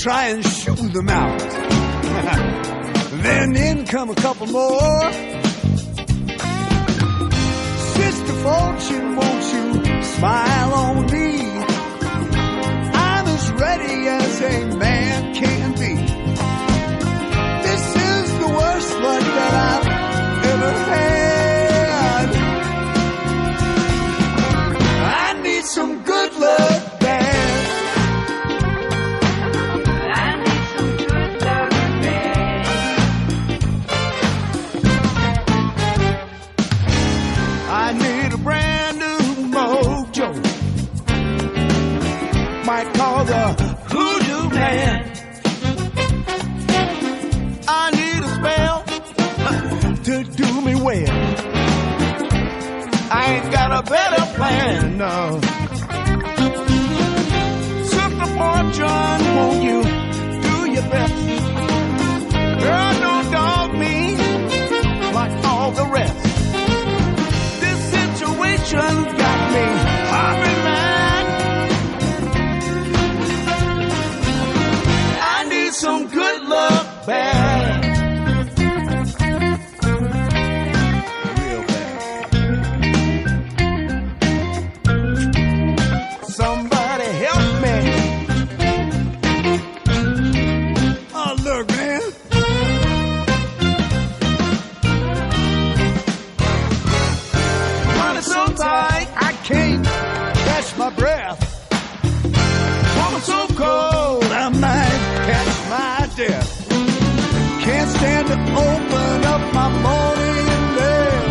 try and shoo them out. Then in come a couple more. Sister Fortune, won't you smile on me? I'm as ready as a man can be. This is the worst luck that I've ever had. I need some good luck bad. I need some good luck bad. I need a brand new mojo. Might call the voodoo man. I need a spell to do me well. I ain't got a better plan, no. Sister Fortune, won't you do your best? Girl, don't dog me like all the rest. This situation got me hopping mad. I need some good luck bad. Real bad. Somebody help me. Oh, look, man. Money so tight, I can't catch my breath. Woman so cold, I might catch my death. Can't stand to open up my morning bed.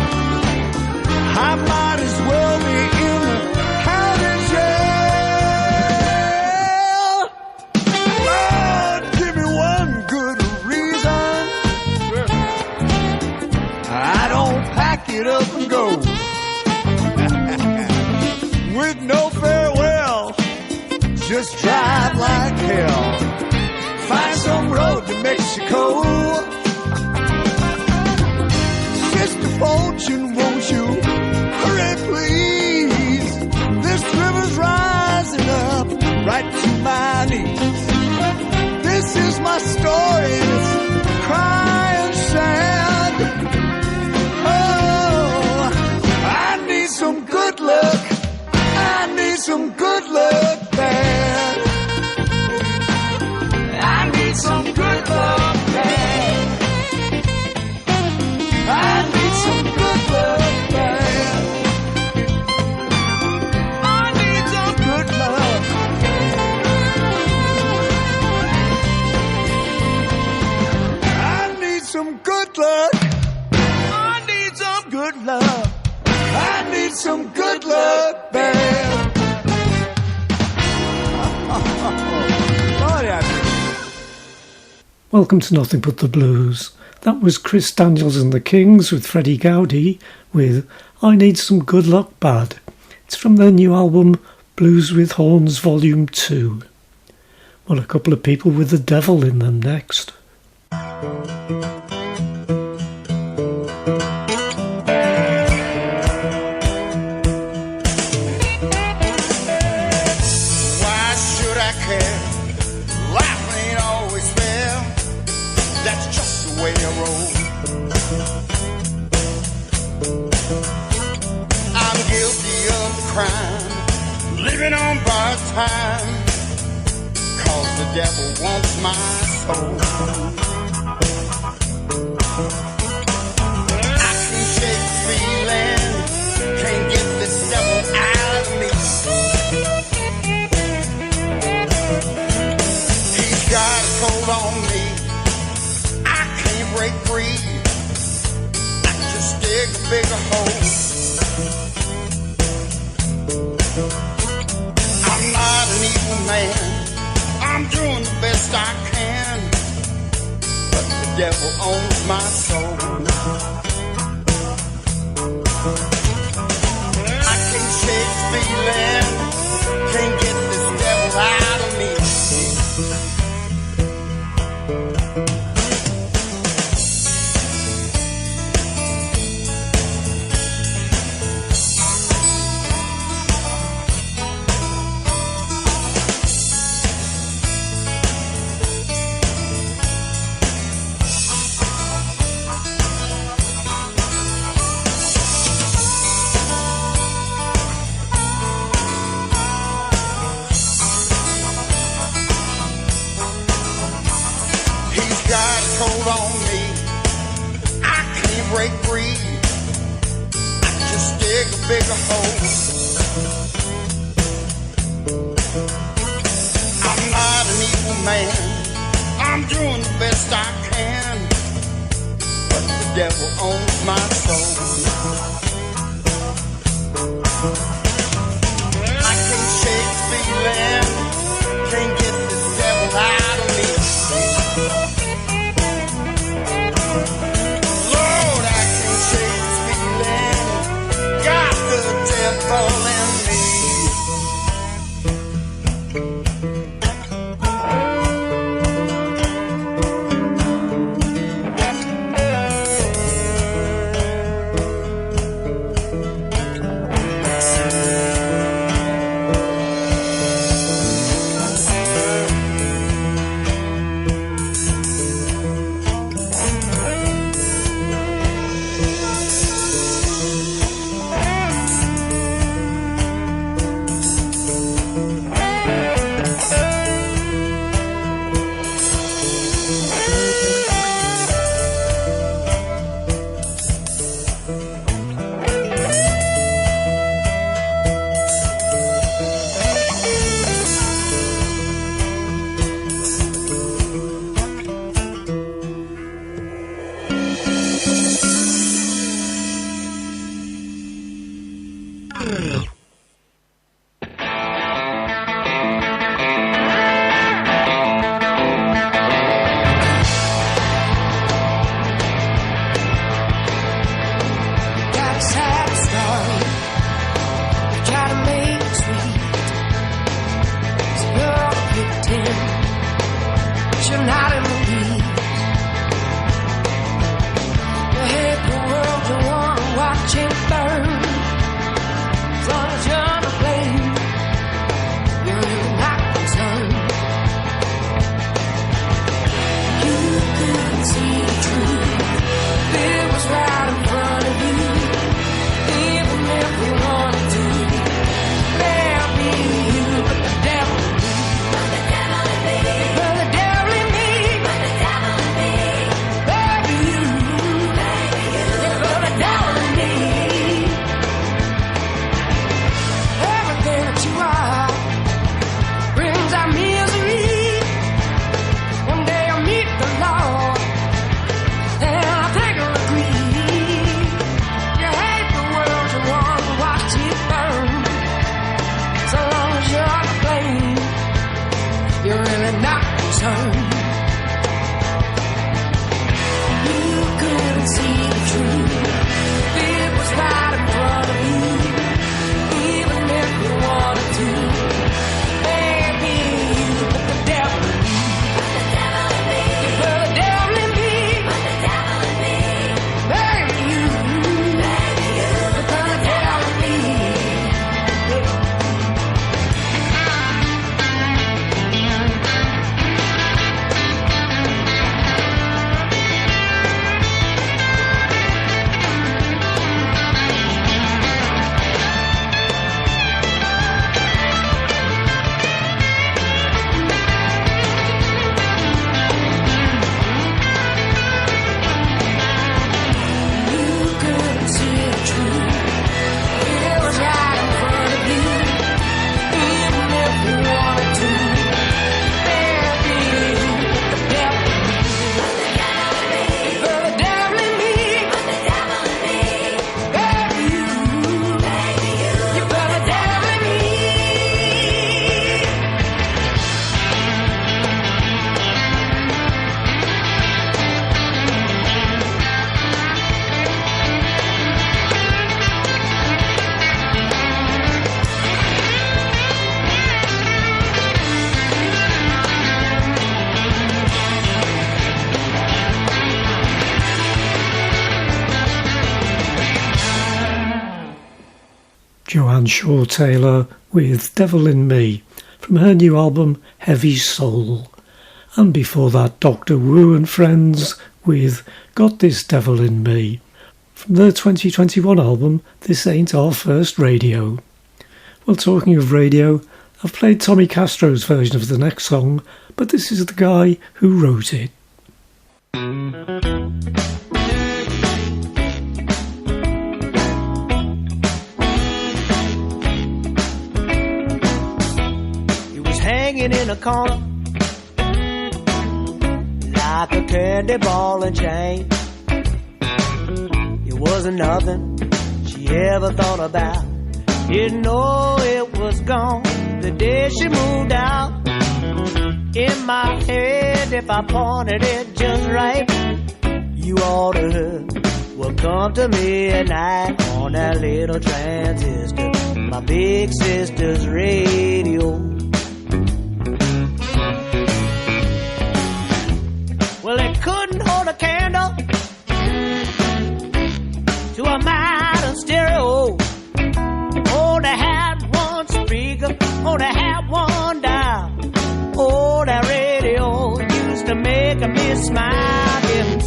I might as well be in the county jail. Lord, give me one good reason. I don't pack it up and go with no farewell. Just drive like hell. Find some road to Mexico. Sister Fortune, won't you hurry, please? This river's rising up right to my knees. This is my story, it's crying sad. Oh, I need some good luck. I need some good luck bad. I need some good luck bad. I need some good luck bad. I need some good luck. I need some good luck. I need some good luck. I need some good luck bad. Lord, I need. Welcome to Nothing But the Blues. That was Chris Daniels and the Kings with Freddi Gowdy with I Need Some Good Luck Bad. It's from their new album Blues with Horns Volume 2. Well, a couple of people with the devil in them next. Why should I care? Life ain't always fair. That's just the way I roll. I'm guilty of the crime, living on borrowed time, 'cause the devil wants my soul. I can shake the feeling, can't get this devil out of me. He's got a hold on me, I can't break free. I just dig a bigger hole. I'm not an evil man, I'm doing the best I can, but the devil owns my soul. I can't shake the feeling, can't get this devil out of me. cold on me. I can't break free. I just dig a bigger hole. I'm not an evil man. I'm doing the best I can. But the devil owns my soul. I can't shake the feeling. Can't get this devil out of me. Lord, I can't shake this feeling. Got the devil in me. Joanne Shaw-Taylor with Devil in Me from her new album Heavy Soul. And before that, Dr. Wu and Friends with Got This Devil in Me from their 2021 album This Ain't Our First Radio. Well, talking of radio, I've played Tommy Castro's version of the next song, but this is the guy who wrote it. He was hanging in a corner like a candy ball and chain. It wasn't nothing she ever thought about. Didn't know it was gone the day she moved out. In my head, if I pointed it just right, you ought to heard what come to me at night on that little transistor, my big sister's radio. Well, it couldn't hold a candle to a modern stereo. Oh, they had one speaker, oh, they had one dial. Oh, that radio used to make me smile. Getting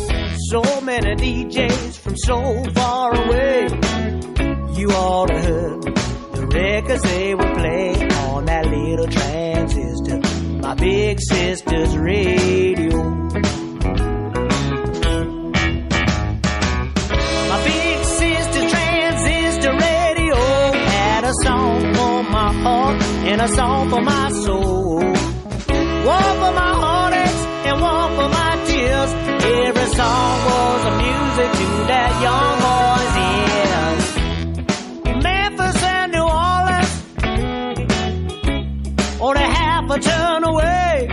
so many DJs from so far away. You ought to heard the records they would play on that little transistor, my big sister's radio. My big sister's transistor radio had a song for my heart and a song for my soul. One for my heartaches and one for my tears. Every song was a music to that young boy's ears. Memphis and New Orleans, only half a turn away.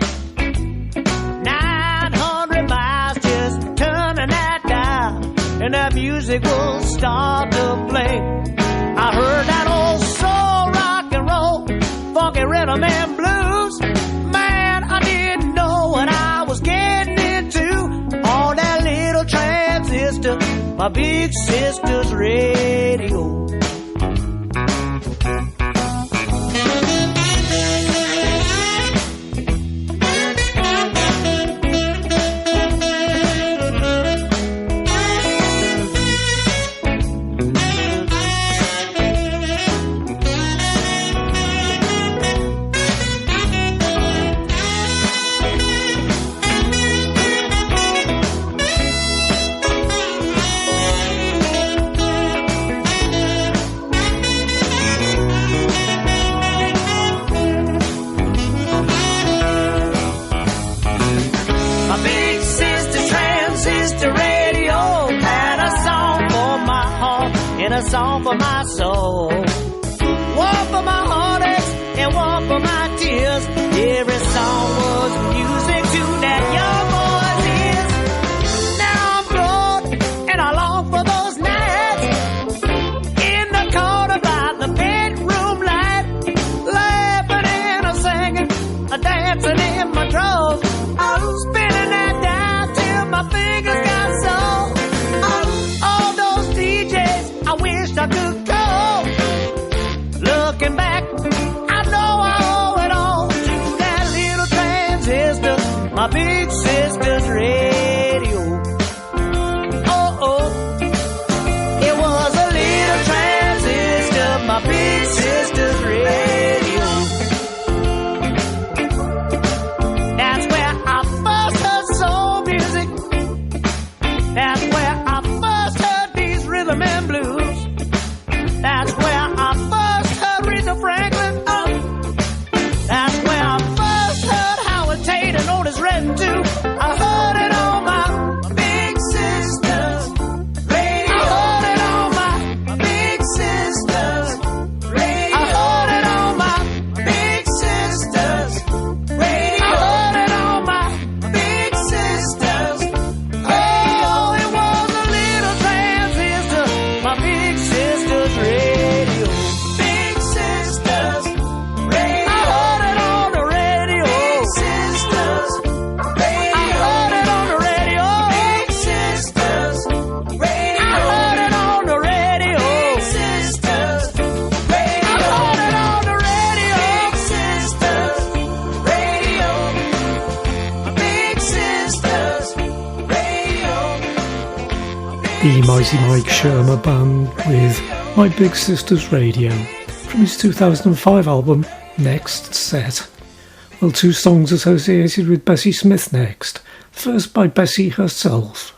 900 miles just turning that dial, and that music will start to play. I heard that old soul, rock and roll, funky rhythm and blues. Transistor, my big sister's radio. A song for my soul, one for my heartaches and one for my tears. Every song was music to that young boy's ears. Now I'm grown and I long for those nights in the corner by the bedroom light, laughing and a singing, a dancing in my drawers. I'm spinning that dial till my fingers got sore. All those DJs I wished I could go. Looking back, I know I owe it all to that little transistor, my big sister's radio. Oh, oh, it was a little transistor, my big sister's radio. That's where I first heard soul music. That's where I first heard these rhythm and blues. That's where I first heard Rita Franklin. That's where I first heard Howard Tate and Otis Redding too. I heard it on my big sister's radio. I heard it on my big sister's radio. I heard it on my big sister's radio. I heard it on my big sister's radio. It was a little transistor, my big sister's radio. Big sister's radio. I heard it on the radio. Big sister's radio. I heard it on the radio. Big sister's radio. I heard it on the radio. Big sister's radio. I heard it on the radio. Big sister's radio. Big sister's radio. The Mighty Mike Schermer Band with My Big Sister's Radio from his 2005 album Next Set. Well, two songs associated with Bessie Smith next. First by Bessie herself.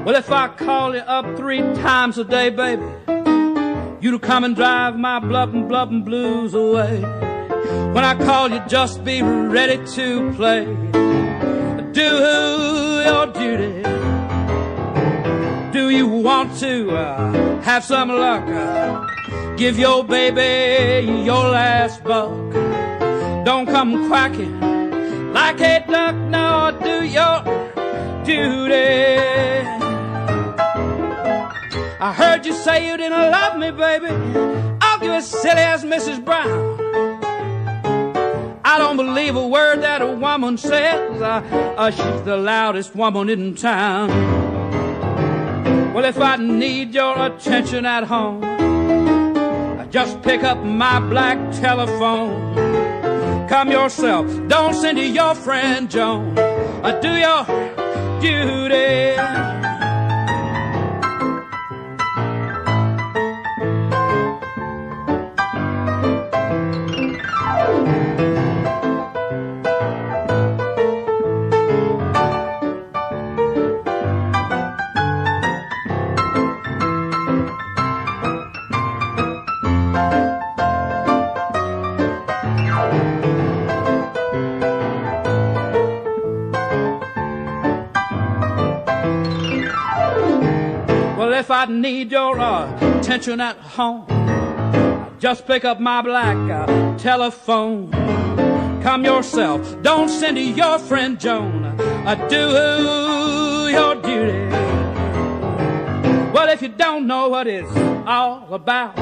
Well, if I call you up 3 times a day, baby, you come and drive my blubbin' blues away. When I call you, just be ready to play. Do your duty. Do you want to have some luck? Give your baby your last buck. Don't come quacking like a duck. No, do your duty. I heard you say you didn't love me, baby. I'll give as silly as Mrs. Brown. I don't believe a word that a woman says. She's the loudest woman in town. Well, if I need your attention at home, just pick up my black telephone. Come yourself, don't send to your friend Joan. Do your duty. if I need your attention at home, just pick up my black telephone. Come yourself, don't send to your friend Joan. Do your duty. Well, if you don't know what it's all about,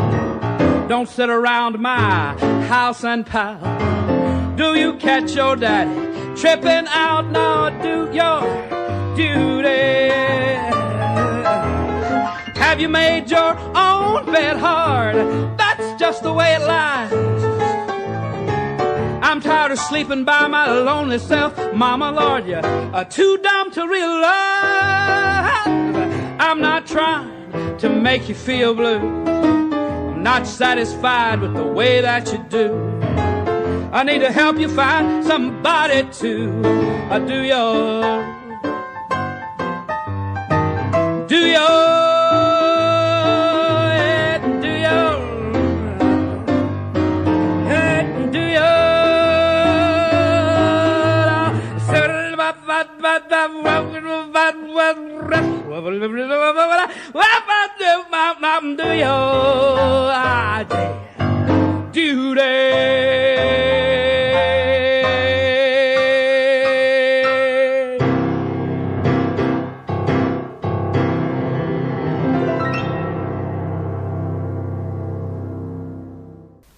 don't sit around my house and pout. Do you catch your daddy tripping out? Now do your duty. Have you made your own bed hard? That's just the way it lies. I'm tired of sleeping by my lonely self. Mama, Lord, you're too dumb to realize I'm not trying to make you feel blue. I'm not satisfied with the way that you do. I need to help you find somebody to do your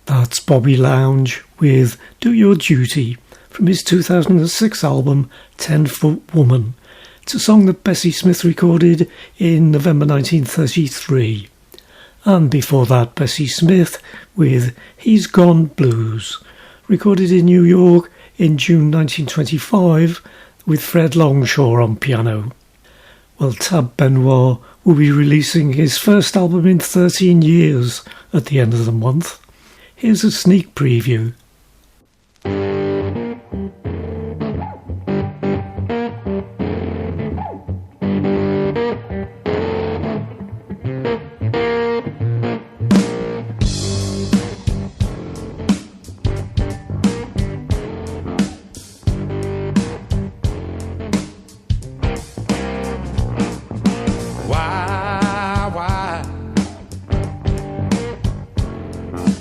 That's Bobby Lounge with Do Your Duty from his 2006 album 10-Foot Woman. It's a song that Bessie Smith recorded in November 1933. And before that, Bessie Smith with He's Gone Blues, recorded in New York in June 1925 with Fred Longshore on piano. Well, Tab Benoit will be releasing his first album in 13 years at the end of the month. Here's a sneak preview.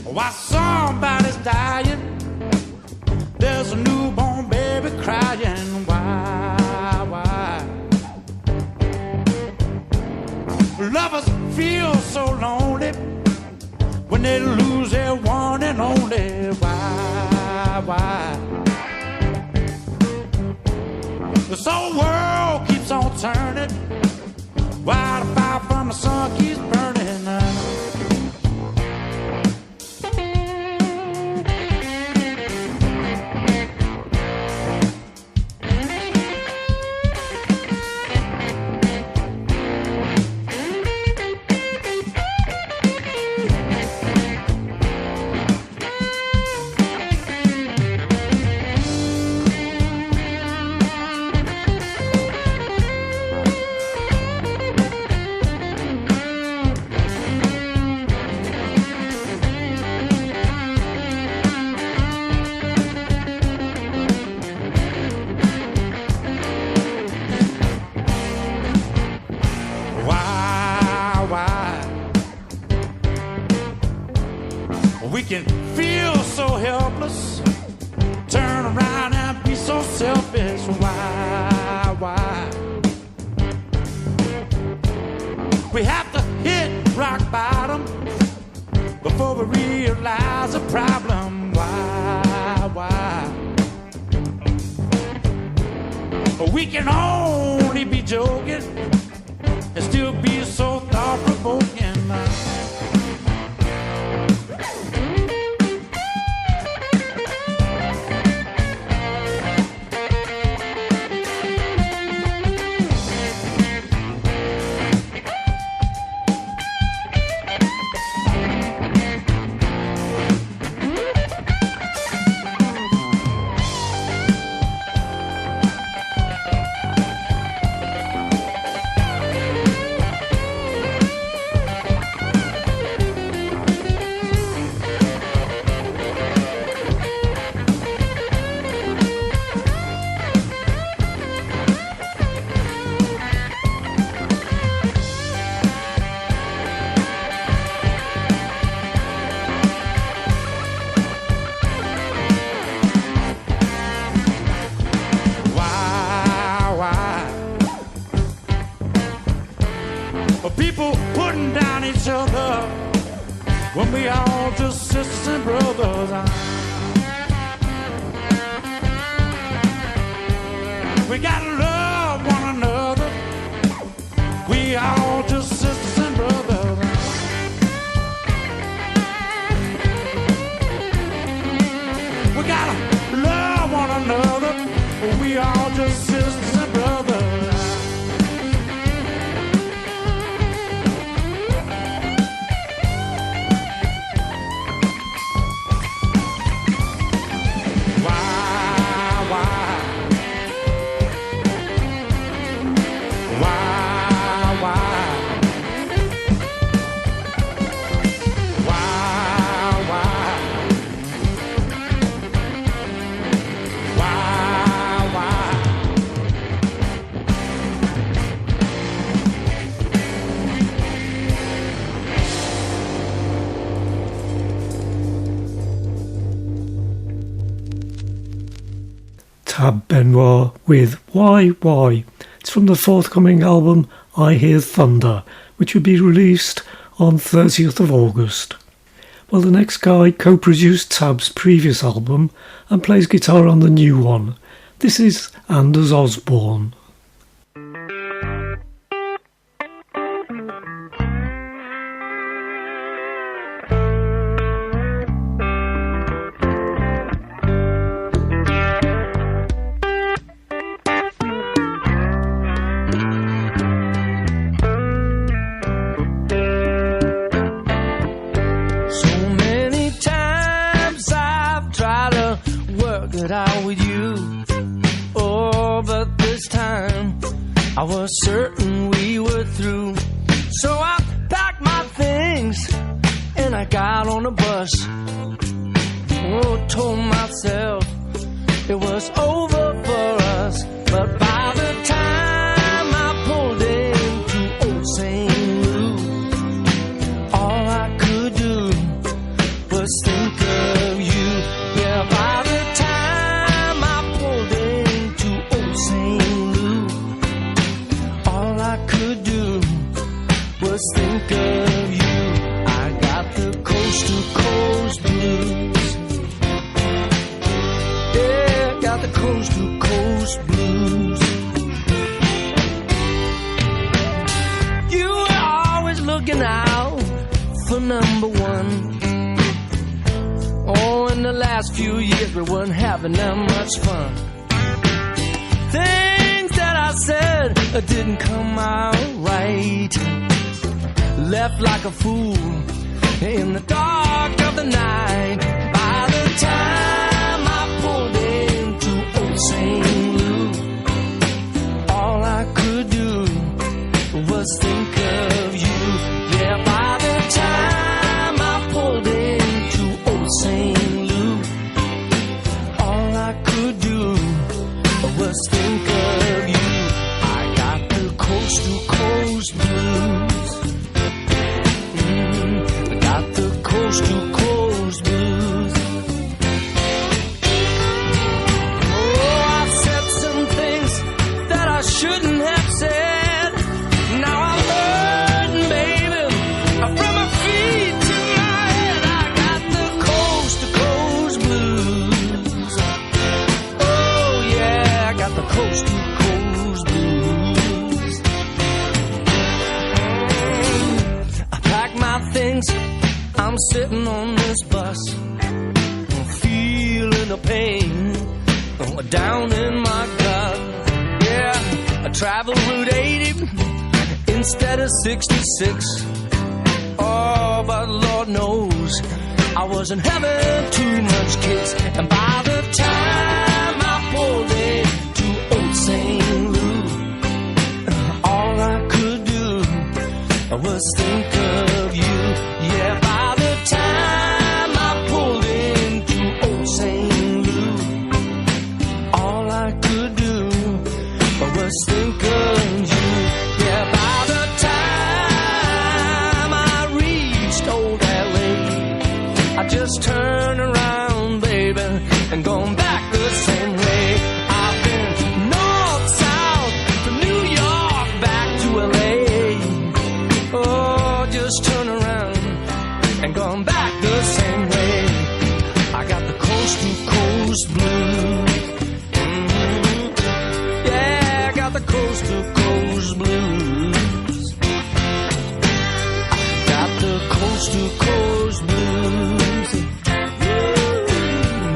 Why somebody's dying? There's a newborn baby crying. Why? Lovers feel so lonely when they lose their one and only. Why? This whole world keeps on turning while the fire from the sun keeps burning. We can feel so helpless, turn around and be so selfish. Why? We have to hit rock bottom before we realize the problem. Why? But we can only be joking and still be so thought-provoking. when we all just sisters and brothers. We gotta love one another. We all just sisters and brothers. We gotta love one another. We all just sisters and brothers. Tab Benoit with Why. It's from the forthcoming album I Hear Thunder, which will be released on 30th of August. Well, the next guy co-produced Tab's previous album and plays guitar on the new one. This is Anders Osborne. I was certain we were through, so I packed my things and I got on a bus. Oh, told myself it was over for us, but by the time I pulled into old St. Louis, all I could do was think of you. Yeah, by the time I pulled into old St. think of you. I got the coast to coast blues. Yeah, got the coast to coast blues. You were always looking out for number one. Oh, in the last few years we weren't having that much fun. Things that I said didn't come out right. Left like a fool in the dark of the night. By the time I pulled into old St. Louis, all I could do was think of you. Yeah, by the time I pulled into old St. Louis, all I could do was think of you. I got the coast to coast blues. Coast to coast blues. Oh, I said some things that I shouldn't have said. Now I'm hurting, baby, from my feet to my head. I got the coast to coast blues. Oh yeah, I got the coast to coast blues. I packed my things. I'm sitting on this bus, feeling the pain down in my gut. Yeah, I traveled Route 80 instead of 66. Oh, but Lord knows I wasn't having too much kicks. And by the time I pulled into old St. Louis, all I could do was think of you. Yeah, by the time I pulled into old St. Louis, all I could do was think of you. Yeah, by the time I reached old LA, I just turned around, baby, coast to coast blues. Yeah, I got the coast to coast blues. I got the coast to coast blues.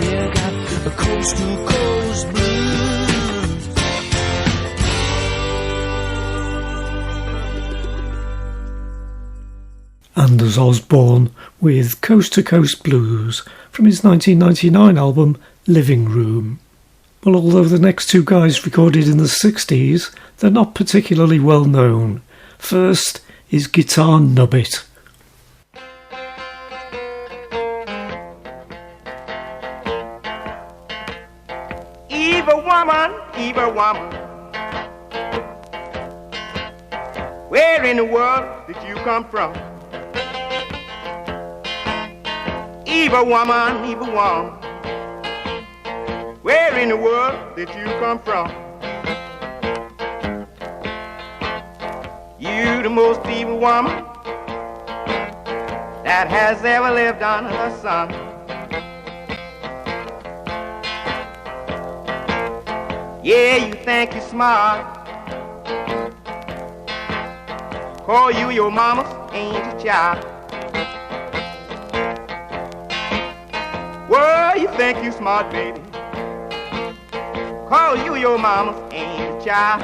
Yeah, I got the coast to coast blues. And there's Osborne with Coast to Coast Blues from his 1999 album Living Room. Well, although the next two guys recorded in the 60s, they're not particularly well known. First is guitar Nubbit. Evil woman, where in the world did you come from? Evil woman, where in the world did you come from? You the most evil woman that has ever lived under the sun. Yeah, you think you're smart, call you your mama's angel child. Well, you think you smart, baby, call you your mama's angel child.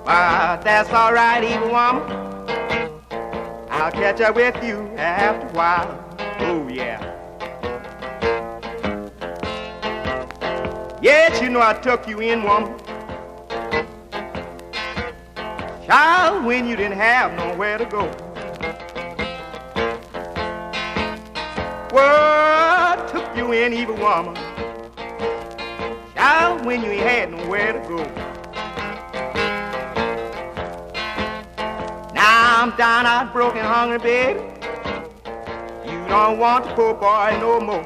But that's all right, evil woman, I'll catch up with you after a while. Oh, yeah. Yes, you know I took you in, woman, child, when you didn't have nowhere to go. Well, I took you in, evil woman, child, when you ain't had nowhere to go. Now I'm down out broke and hungry, baby. You don't want the poor boy no more.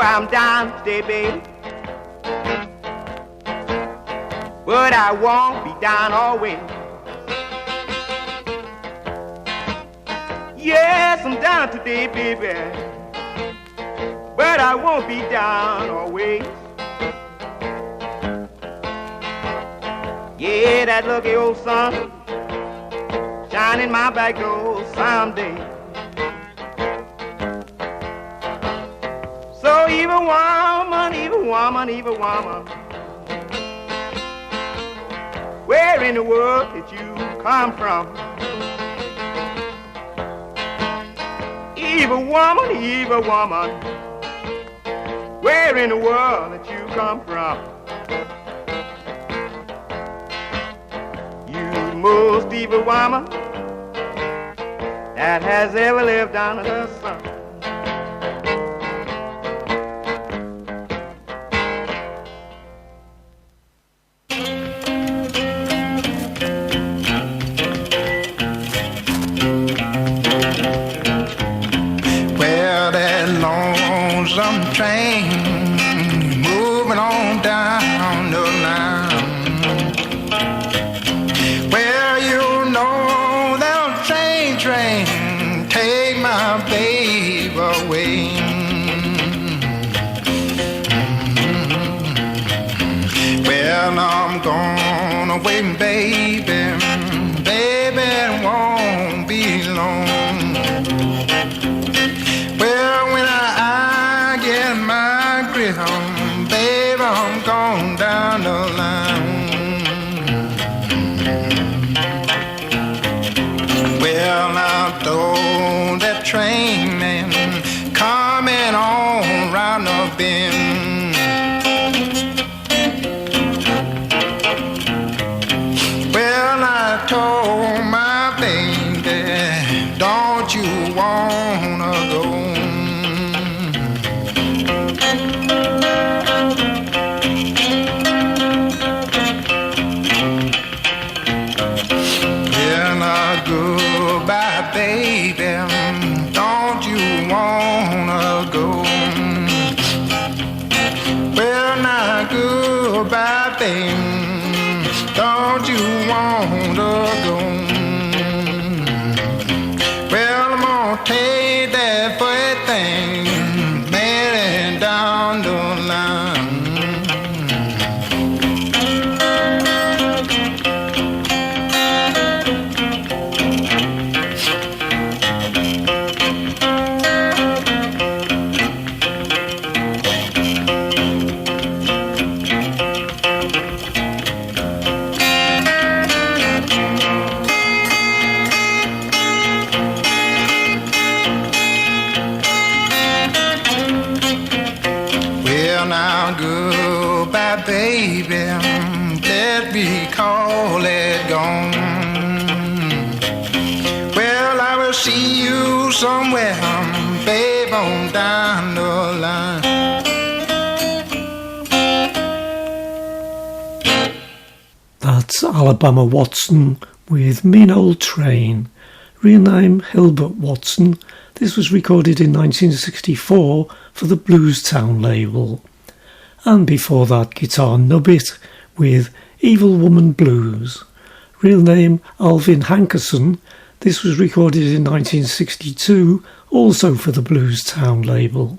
I'm down today, baby, but I won't be down always. Yes, I'm down today, baby, but I won't be down always. Yeah, that lucky old sun shining my back door someday. So evil woman, where in the world did you come from? Evil woman, where in the world did you come from? You the most evil woman that has ever lived under the sun. Train moving on down the line. Well, you know that train take my babe away. Well, I'm gonna wait, baby, baby, won't be long. Well, when I get my grip on, baby, I'm going down the line. Well, now though that train man coming on round the bend. baby, don't you wanna go? Well, now goodbye, baby, don't you wanna go? Well, I'm gonna take that freight thing, man, down the line. Baby, let me call it gone. Well, I will see you somewhere, babe, on down the line. That's Alabama Watson with Mean Old Train. Real name Hilbert Watson. This was recorded in 1964 for the Bluestown label. And before that, guitar Nubbit with Evil Woman Blues. Real name Alvin Hankerson. This was recorded in 1962, also for the Bluestown label.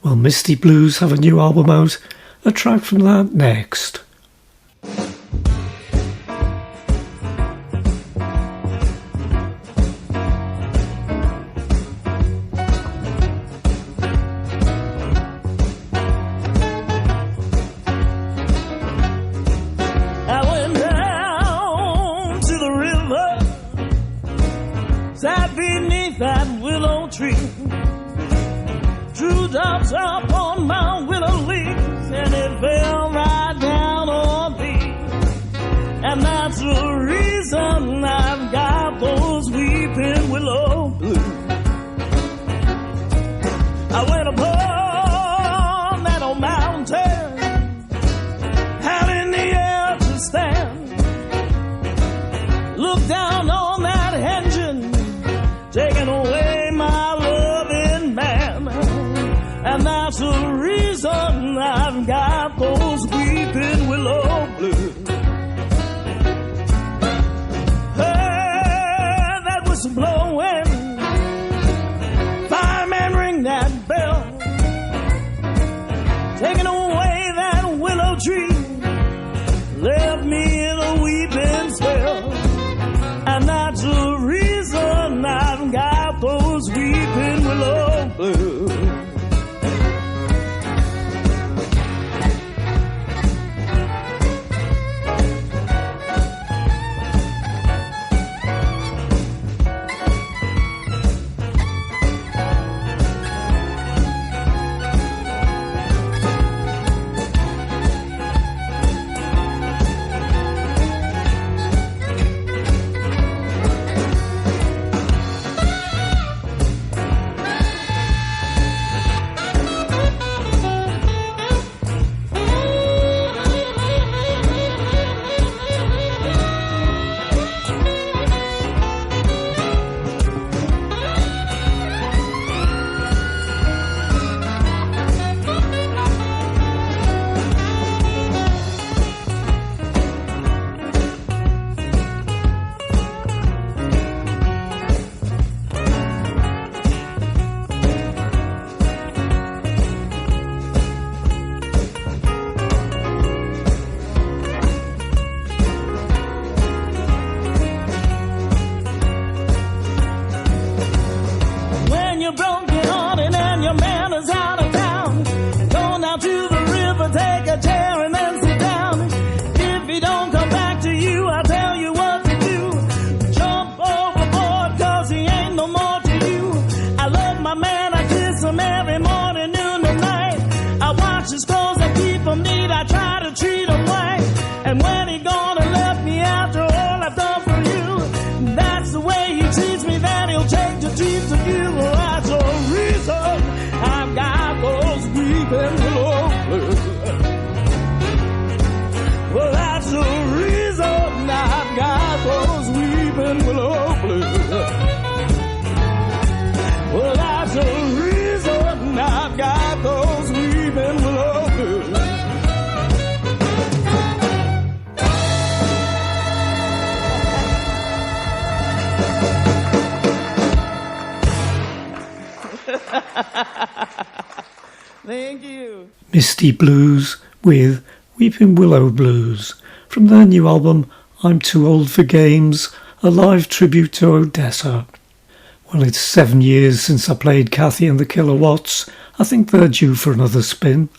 Well, Misty Blues have a new album out. A track from that next. That willow tree, drew drops up on my willow leaves, and it fell right down on me. And that's the reason I've got those weeping willow blues. I went upon that old mountain, high in the air to stand, look down on that engine, taking away my loving man. And that's the reason I've got those weeping willow blues. Hey, that whistle blowing, fireman ring that bell, taking away that willow tree, left me in a weeping spell. And that's the reason I've got those weeping willow blues. weeping willow blue. Thank you. Misty Blues with Weepin' Willow Blues from their new album I'm Too Old for Games, a live tribute to Odessa. Well, it's 7 years since I played Kathy and the Kilowatts. I think they're due for another spin.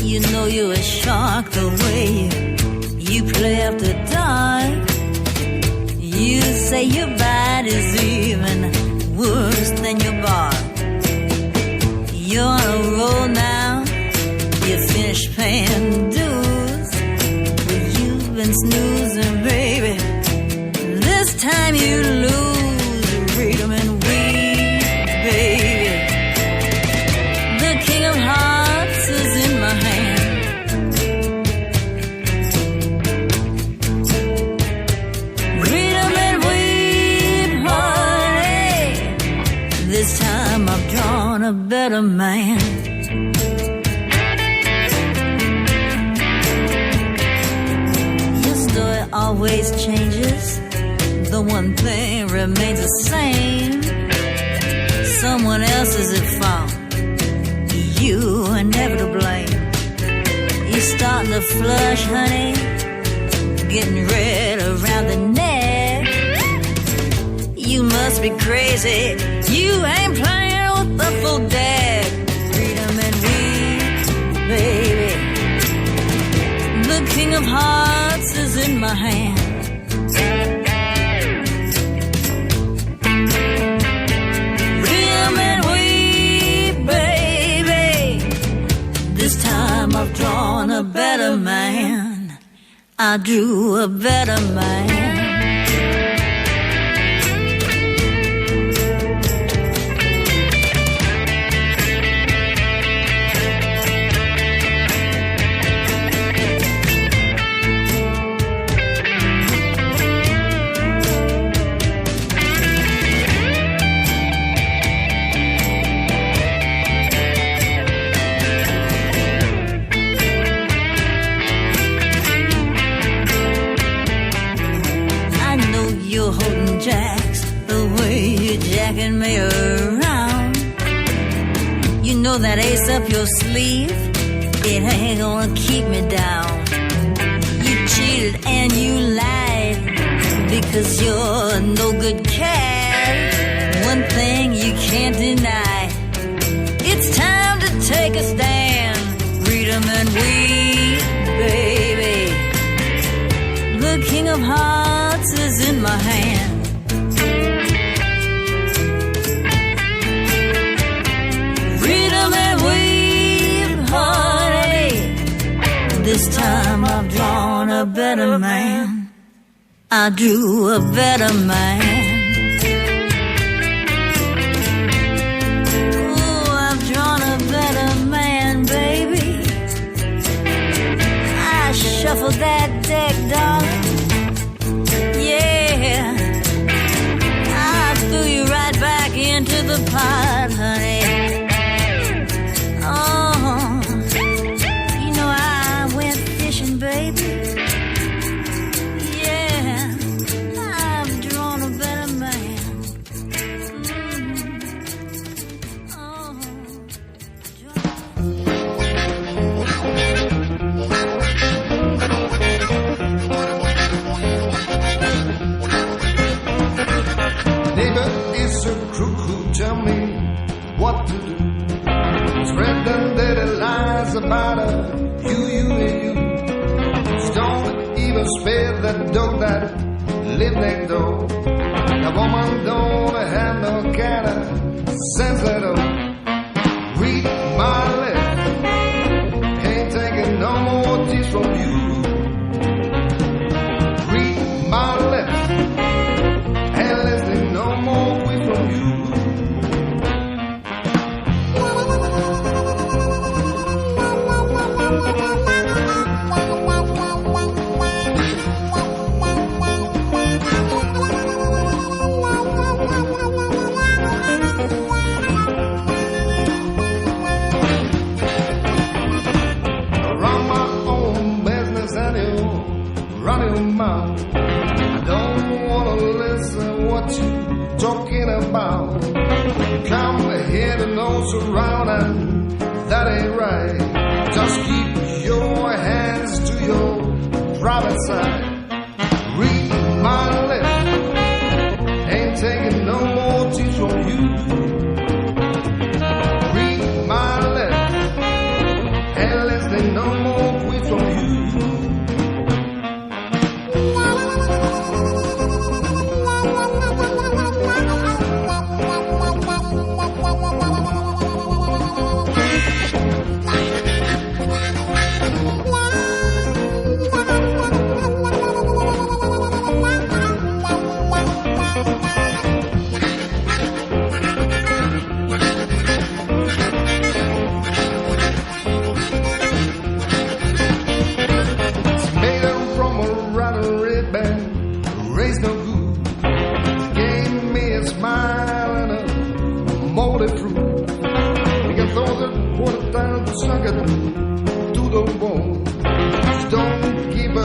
You know you're a shark the way you play after dark. You say your bite is even worse than your bark. You're on a roll now, you finished paying dues. But you've been snoozing, baby. This time you lose. Rhythm and weed, baby. The king of hearts is in my hand. Rhythm and weed, honey. This time I've drawn a better man. Your story always changes. The one thing remains the same. Someone else is at fault. You are never to blame. You're starting to flush, honey. Getting red around the neck. You must be crazy. You ain't playing with the full deck. Freedom and weed, baby. The king of hearts is in my hand. Freedom and weed, baby. This time I've drawn a better man. I drew a better man. You're holding jacks the way you're jacking me around. You know that ace up your sleeve, it ain't gonna keep me down. You cheated and you lied because you're a no good cat. One thing you can't deny, it's time to take a stand. Freedom and weed, baby. The king of hearts is in my hand. Freedom and weed, honey. This time I've drawn a better man. I drew a better man. Oh, I've drawn a better man, baby. I shuffled that deck, darling. Yeah, I threw you right back into the pot, honey. Oh, you know I went fishing, baby. Yeah, I've drawn a better man. Neighbor is a crook who tell me what to do. Spreading dirty lies about her, you and you. Don't even spare that dog that live next door. The woman don't have no kind of sense at all. Read my lips, ain't taking no more tears from you. Read my lips, ain't listening no more way from you. talking about. Come ahead and no surrounding, that ain't right. Just keep your hands to your private side. Read my lips, ain't taking no more tears from you. Read my lips, ain't listening no more tweets from you.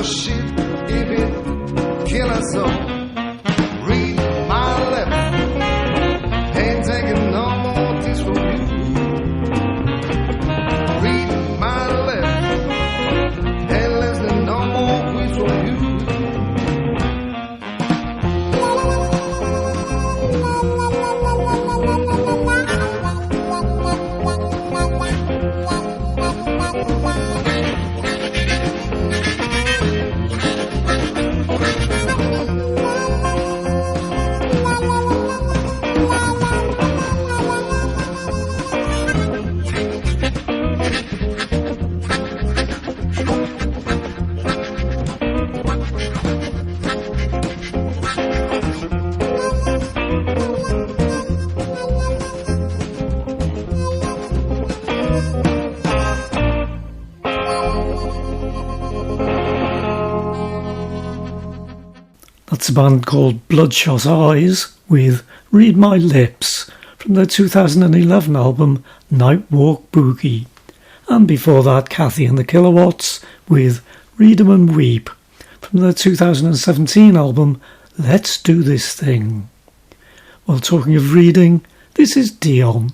Shit, if it kill us all. Read my lips, ain't taking no more tears from you. Read my lips, ain't listening no more tweets from you. That's a band called Bloodshot Eyes with Read My Lips from their 2011 album Nightwalk Boogie. And before that, Kathy and the Kilowatts with Read 'em and Weep from their 2017 album Let's Do This Thing. Well, talking of reading, this is Dion.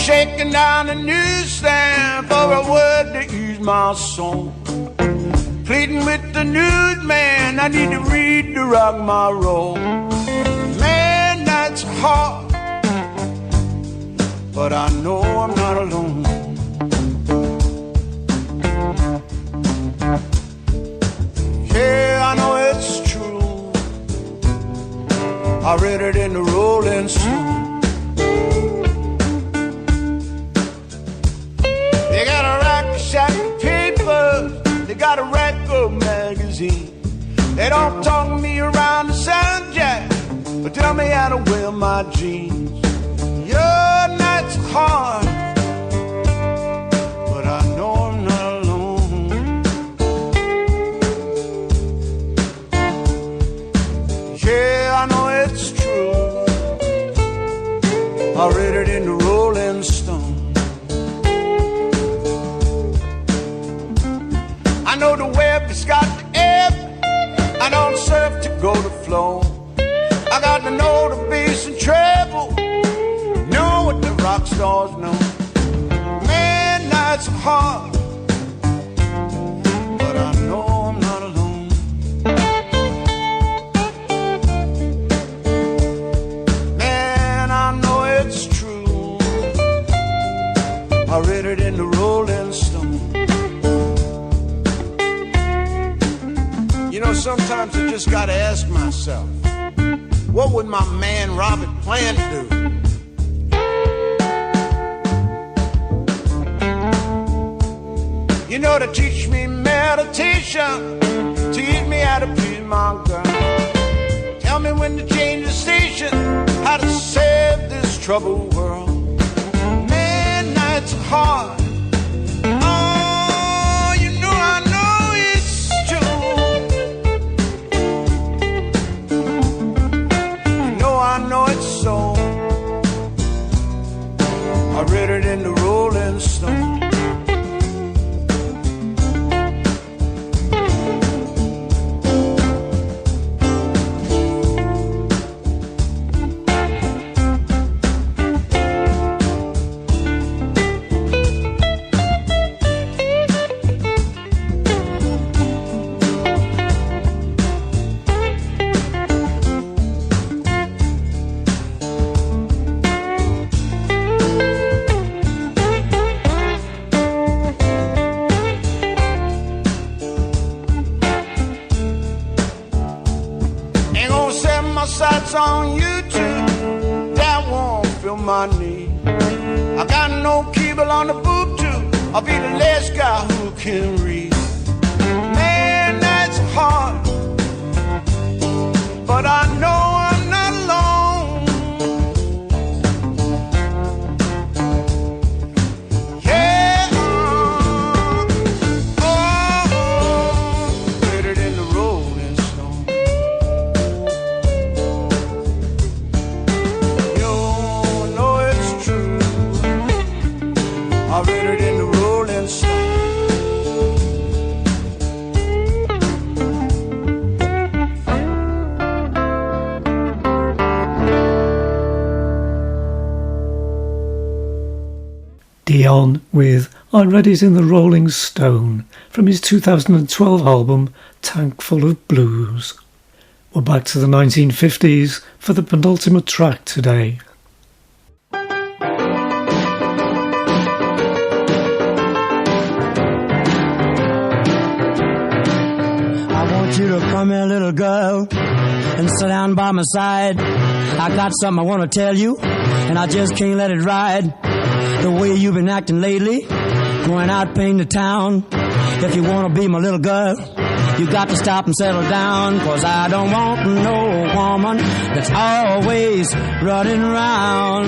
Shaking down the newsstand for a word to ease my soul. Pleading with the newsman, I need to read to rock my roll. Man, that's hard, but I know I'm not alone. Yeah, I know it's true. I read it in the Rolling Stone. They got a rack shack of papers, they got a rack of magazines. They don't talk me around the sound jack, but tell me how to wear my jeans. Your night's hard, but I know I'm not alone. Yeah, I know it's true. I read it in the Rolling Stone. I know the web has got the ebb. I don't surf to go to flow. I got to know the bass and treble. Know what the rock stars know. Man, nights are hard, but I know I'm not alone. Man, I know it's true. I read it in the Rolling Stone. You know, sometimes I just gotta ask myself, what would my man Robert Plant do? You know, to teach me meditation, teach me how to please my girl. Tell me when to change the station, how to save this troubled world. Man, nights are hard. I read it in the Rolling Stone. what's on YouTube, that won't fill my need. I got no cable on the boot tube. I'll be the last guy who can read. Man, that's hard, but I know I'm not alone. Yeah, better than the Rolling Stone. You know it's true. I'm better than the Rolling Stone. Dion with I Read It in the Rolling Stone from his 2012 album Tank Full of Blues. We're back to the 1950s for the penultimate track today. I want you to come here, little girl, and sit down by my side. I got something I want to tell you, and I just can't let it ride. The way you've been acting lately, going out painting the town. If you want to be my little girl, you got to stop and settle down. 'Cause I don't want no woman that's always running around.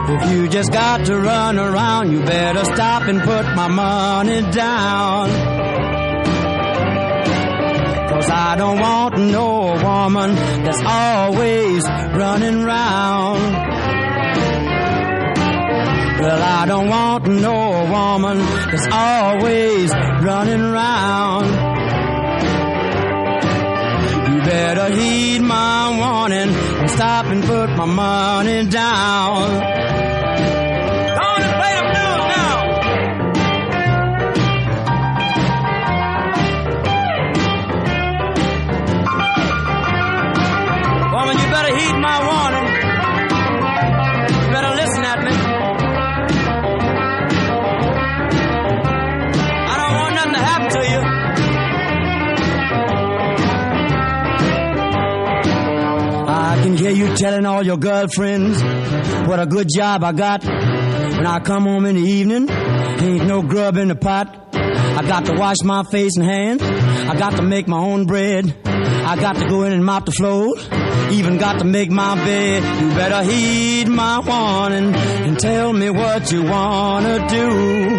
If you just got to run around, you better stop and put my money down. 'Cause I don't want no woman that's always running around. Well, I don't want no woman that's always running around. You better heed my warning and stop and put my money down. Go on and play the blues now. Woman, you better heed my warning. You better listen at me. To you. I can hear you telling all your girlfriends what a good job I got. When I come home in the evening, ain't no grub in the pot. I got to wash my face and hands. I got to make my own bread. I got to go in and mop the floors. Even got to make my bed. You better heed my warning and tell me what you wanna do.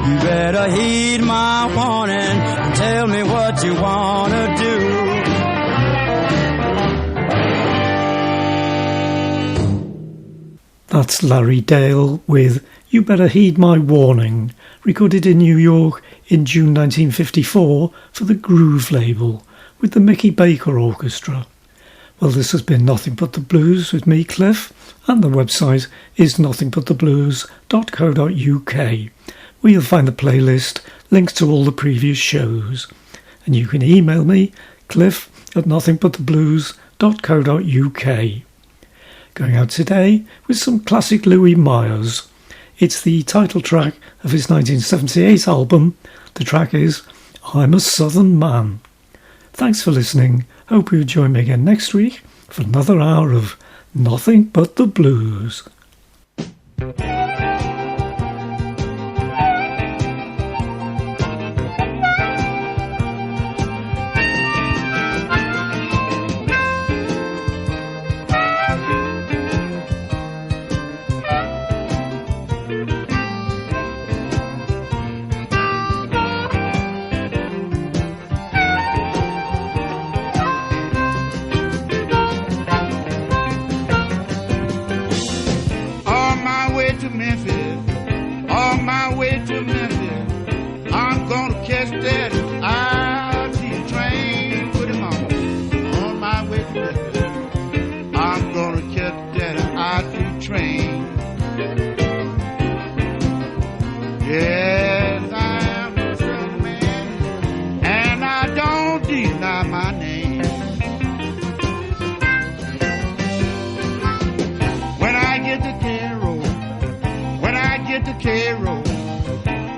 You better heed my warning and tell me what you wanna do. That's Larry Dale with You Better Heed My Warning, recorded in New York in June 1954 for the Groove label with the Mickey Baker Orchestra. Well, this has been Nothing But the Blues with me, Cliff, and the website is nothingbutttheblues.co.uk, where you'll find the playlist, links to all the previous shows. And you can email me, cliff@nothingbutttheblues.co.uk. Going out today with some classic Louis Myers. It's the title track of his 1978 album. The track is I'm a Southern Man. Thanks for listening. Hope you join me again next week for another hour of Nothing But the Blues.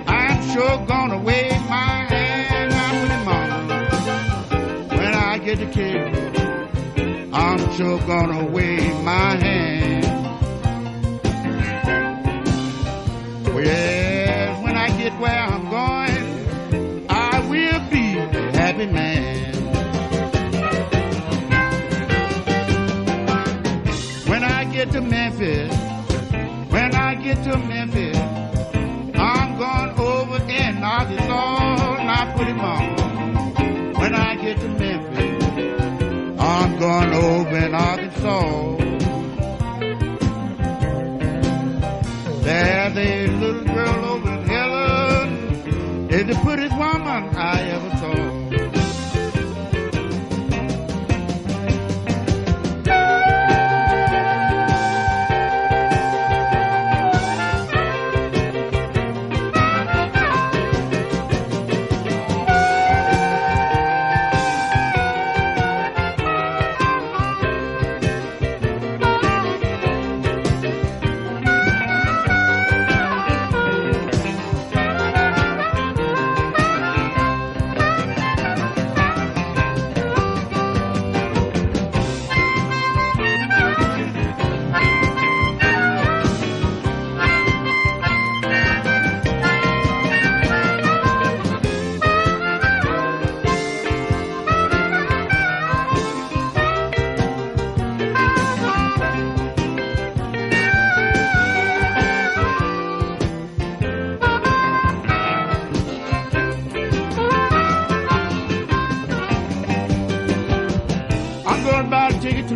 I'm sure gonna wave my hand out to the mama. sure gonna wave my hand. Well, when I get where I'm going, I will be a happy man. When I get to Memphis, I'm going over in Arkansas, not pretty mama. When I get to Memphis, I'm going over in Arkansas. There's a little girl over in Helen, is the prettiest woman I ever saw.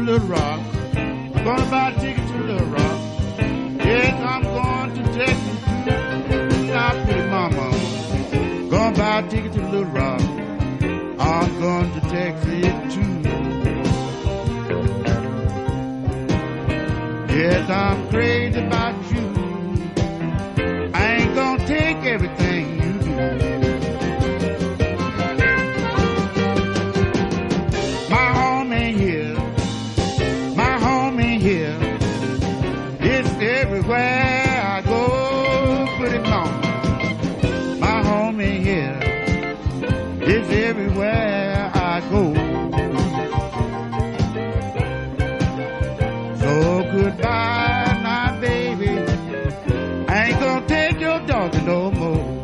Little Rock. I'm gonna buy a ticket to Little Rock. Yes, I'm going to Texas. Not pretty mama. Gonna buy a ticket to Little Rock. I'm going to Texas too. Yes, I'm crazy about you. I ain't gonna take everything you do. My home ain't here. Everywhere I go, pretty mama, my home ain't here. It's everywhere I go. So goodbye, now, baby. I ain't gonna take your dog no more.